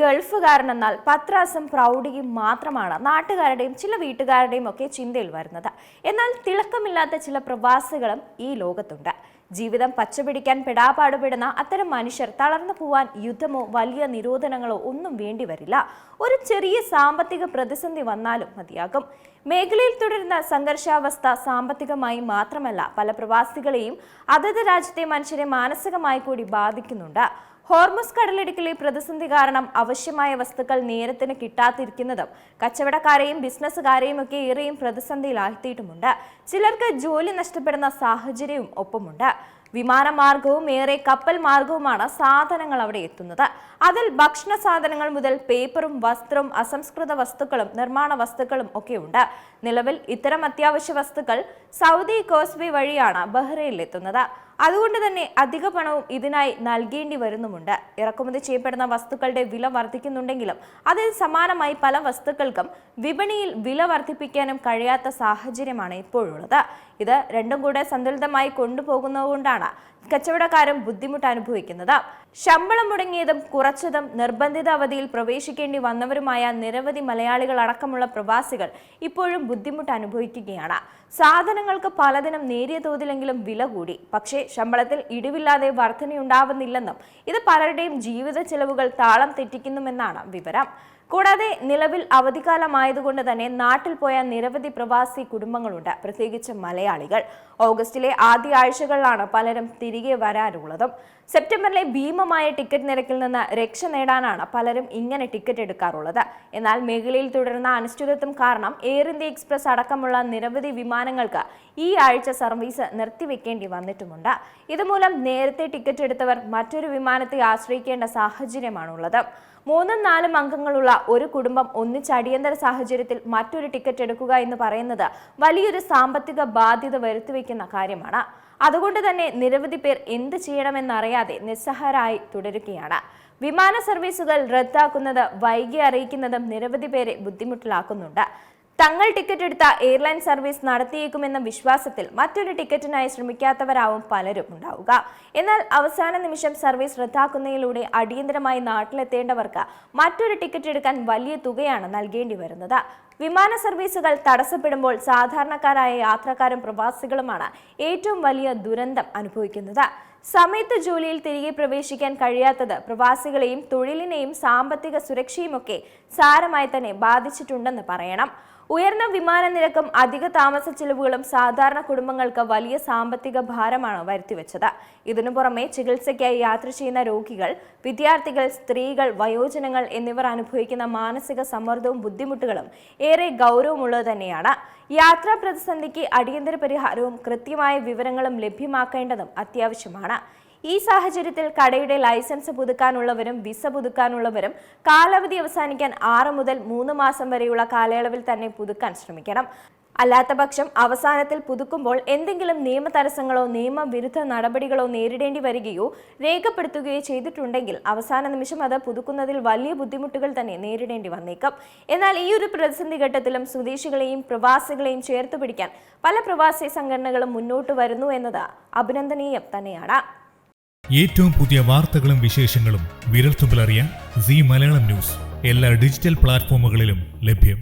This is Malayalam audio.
ഗൾഫുകാരനെന്നാൽ പത്രാസും പ്രൗഢിയും മാത്രമാണ് നാട്ടുകാരുടെയും ചില വീട്ടുകാരുടെയും ഒക്കെ ചിന്തയിൽ വരുന്നത്. എന്നാൽ തിളക്കമില്ലാത്ത ചില പ്രവാസികളും ഈ ലോകത്തുണ്ട്. ജീവിതം പച്ചപിടിക്കാൻ പെടാപാടുപെടുന്ന അത്തരം മനുഷ്യർ തളർന്നു പോവാൻ യുദ്ധമോ വലിയ നിരോധനങ്ങളോ ഒന്നും വേണ്ടിവരില്ല. ഒരു ചെറിയ സാമ്പത്തിക പ്രതിസന്ധി വന്നാലും മതിയാകും. മേഖലയിൽ തുടരുന്ന സംഘർഷാവസ്ഥ സാമ്പത്തികമായി മാത്രമല്ല, പല പ്രവാസികളെയും അതത് രാജ്യത്തെ മനുഷ്യരെ മാനസികമായി കൂടി ബാധിക്കുന്നുണ്ട്. ഹോർമുസ് കടലിടുക്കിലെ പ്രതിസന്ധി കാരണം ആവശ്യമായ വസ്തുക്കൾ നേരത്തിന് കിട്ടാതിരിക്കുന്നതും കച്ചവടക്കാരെയും ബിസിനസ്സുകാരെയും ഒക്കെ ഏറെയും പ്രതിസന്ധിയിലാഴ്ത്തിയിട്ടുമുണ്ട്. ചിലർക്ക് ജോലി നഷ്ടപ്പെടുന്ന സാഹചര്യവും ഒപ്പമുണ്ട്. വിമാനമാർഗവും ഏറെ കപ്പൽ മാർഗവുമാണ് സാധനങ്ങൾ അവിടെ എത്തുന്നത്. അതിൽ ഭക്ഷണ സാധനങ്ങൾ മുതൽ പേപ്പറും വസ്ത്രവും അസംസ്കൃത വസ്തുക്കളും നിർമ്മാണ വസ്തുക്കളും ഒക്കെയുണ്ട്. നിലവിൽ ഇത്തരം അത്യാവശ്യ വസ്തുക്കൾ സൗദി കോസ്വേ വഴിയാണ് ബഹ്റൈനിൽ എത്തുന്നത്. അതുകൊണ്ട് തന്നെ അധിക പണവും ഇതിനായി നൽകേണ്ടി വരുന്നുമുണ്ട്. ഇറക്കുമതി ചെയ്യപ്പെടുന്ന വസ്തുക്കളുടെ വില വർദ്ധിക്കുന്നുണ്ടെങ്കിലും അതിന് സമാനമായി പല വസ്തുക്കൾക്കും വിപണിയിൽ വില വർദ്ധിപ്പിക്കാനും കഴിയാത്ത സാഹചര്യമാണ് ഇപ്പോഴുള്ളത്. ഇത് രണ്ടും കൂടെ സന്തുലിതമായി കൊണ്ടുപോകുന്നതുകൊണ്ടാണ് കച്ചവടക്കാരും ബുദ്ധിമുട്ട് അനുഭവിക്കുന്നത്. ശമ്പളം മുടങ്ങിയതും കുറച്ചതും നിർബന്ധിത അവധിയിൽ പ്രവേശിക്കേണ്ടി വന്നവരുമായ നിരവധി മലയാളികൾ അടക്കമുള്ള പ്രവാസികൾ ഇപ്പോഴും ബുദ്ധിമുട്ട് അനുഭവിക്കുകയാണ്. സാധനങ്ങൾക്ക് പലതിനും നേരിയ തോതിലെങ്കിലും വില കൂടി. പക്ഷേ ശമ്പളത്തിൽ ഇടിവില്ലാതെ വർധനയുണ്ടാവുന്നില്ലെന്നും ഇത് പലരുടെയും ജീവിത ചെലവുകൾ താളം തെറ്റിക്കുന്നുമെന്നാണ് വിവരം. കൂടാതെ നിലവിൽ അവധിക്കാലമായതുകൊണ്ട് തന്നെ നാട്ടിൽ പോയ നിരവധി പ്രവാസി കുടുംബങ്ങളുണ്ട്, പ്രത്യേകിച്ച് മലയാളികൾ. ഓഗസ്റ്റിലെ ആദ്യ ആഴ്ചകളിലാണ് പലരും തിരികെ വരാനുള്ളതും. സെപ്റ്റംബറിലെ ഭീമമായ ടിക്കറ്റ് നിരക്കിൽ നിന്ന് രക്ഷ നേടാനാണ് പലരും ഇങ്ങനെ ടിക്കറ്റ് എടുക്കാറുള്ളത്. എന്നാൽ മേഖലയിൽ തുടരുന്ന അനിശ്ചിതത്വം കാരണം എയർ ഇന്ത്യ എക്സ്പ്രസ് അടക്കമുള്ള നിരവധി വിമാനങ്ങൾക്ക് ഈ ആഴ്ച സർവീസ് നിർത്തിവെക്കേണ്ടി വന്നിട്ടുമുണ്ട്. ഇതുമൂലം നേരത്തെ ടിക്കറ്റ് എടുത്തവർ മറ്റൊരു വിമാനത്തെ ആശ്രയിക്കേണ്ട സാഹചര്യമാണുള്ളത്. 3-4 അംഗങ്ങളുള്ള ഒരു കുടുംബം ഒന്നിച്ച് അടിയന്തര സാഹചര്യത്തിൽ മറ്റൊരു ടിക്കറ്റ് എടുക്കുക എന്ന് പറയുന്നത് വലിയൊരു സാമ്പത്തിക ബാധ്യത വരുത്തിവെക്കുന്ന കാര്യമാണ്. അതുകൊണ്ട് തന്നെ നിരവധി പേർ എന്ത് ചെയ്യണമെന്നറിയാതെ നിസ്സഹായരായി തുടരുകയാണ്. വിമാന സർവീസുകൾ റദ്ദാക്കുന്നത് വൈകി അറിയിക്കുന്നതും നിരവധി പേരെ ബുദ്ധിമുട്ടിലാക്കുന്നുണ്ട്. തങ്ങൾ ടിക്കറ്റ് എടുത്ത എയർലൈൻ സർവീസ് നടത്തിയേക്കുമെന്ന വിശ്വാസത്തിൽ മറ്റൊരു ടിക്കറ്റിനായി ശ്രമിക്കാത്തവരാവും പലരും ഉണ്ടാവുക. എന്നാൽ അവസാന നിമിഷം സർവീസ് റദ്ദാക്കുന്നതിലൂടെ അടിയന്തരമായി നാട്ടിലെത്തേണ്ടവർക്ക് മറ്റൊരു ടിക്കറ്റ് എടുക്കാൻ വലിയ തുകയാണ് നൽകേണ്ടി വരുന്നത്. വിമാന സർവീസുകൾ തടസ്സപ്പെടുമ്പോൾ സാധാരണക്കാരായ യാത്രക്കാരും പ്രവാസികളുമാണ് ഏറ്റവും വലിയ ദുരന്തം അനുഭവിക്കുന്നത്. സമയത്ത് ജോലിയിൽ തിരികെ പ്രവേശിക്കാൻ കഴിയാത്തത് പ്രവാസികളെയും തൊഴിലിനെയും സാമ്പത്തിക സുരക്ഷയുമൊക്കെ സാരമായി തന്നെ ബാധിച്ചിട്ടുണ്ടെന്ന് പറയണം. ഉയർന്ന വിമാന നിരക്കും അധിക താമസ ചെലവുകളും സാധാരണ കുടുംബങ്ങൾക്ക് വലിയ സാമ്പത്തിക ഭാരമാണ് വരുത്തിവെച്ചത്. ഇതിനു പുറമെ ചികിത്സയ്ക്കായി യാത്ര ചെയ്യുന്ന രോഗികൾ, വിദ്യാർത്ഥികൾ, സ്ത്രീകൾ, വയോജനങ്ങൾ എന്നിവർ അനുഭവിക്കുന്ന മാനസിക സമ്മർദ്ദവും ബുദ്ധിമുട്ടുകളും ഏറെ ഗൗരവമുള്ളത് തന്നെയാണ്. യാത്രാ പ്രതിസന്ധിക്ക് അടിയന്തര പരിഹാരവും കൃത്യമായ വിവരങ്ങളും ലഭ്യമാക്കേണ്ടതും അത്യാവശ്യമാണ്. ഈ സാഹചര്യത്തിൽ കടയുടെ ലൈസൻസ് പുതുക്കാനുള്ളവരും വിസ പുതുക്കാനുള്ളവരും കാലാവധി അവസാനിക്കാൻ 6 മുതൽ 3 മാസം വരെയുള്ള കാലയളവിൽ തന്നെ പുതുക്കാൻ ശ്രമിക്കണം. അല്ലാത്തപക്ഷം അവസാനത്തിൽ പുതുക്കുമ്പോൾ എന്തെങ്കിലും നിയമ തടസ്സങ്ങളോ നിയമവിരുദ്ധ നടപടികളോ നേരിടേണ്ടി വരികയോ രേഖപ്പെടുത്തുകയോ ചെയ്തിട്ടുണ്ടെങ്കിൽ അവസാന നിമിഷം അത് പുതുക്കുന്നതിൽ വലിയ ബുദ്ധിമുട്ടുകൾ തന്നെ നേരിടേണ്ടി വന്നേക്കും. എന്നാൽ ഈ ഒരു പ്രതിസന്ധി ഘട്ടത്തിലും സ്വദേശികളെയും പ്രവാസികളെയും ചേർത്ത് പിടിക്കാൻ പല പ്രവാസി സംഘടനകളും മുന്നോട്ട് വരുന്നു എന്നത് അഭിനന്ദനീയം തന്നെയാണ്. ഏറ്റവും പുതിയ വാർത്തകളും വിശേഷങ്ങളും വിരൽത്തുമ്പിലറിയാൻ സീ മലയാളം ന്യൂസ് എല്ലാ ഡിജിറ്റൽ പ്ലാറ്റ്ഫോമുകളിലും ലഭ്യം.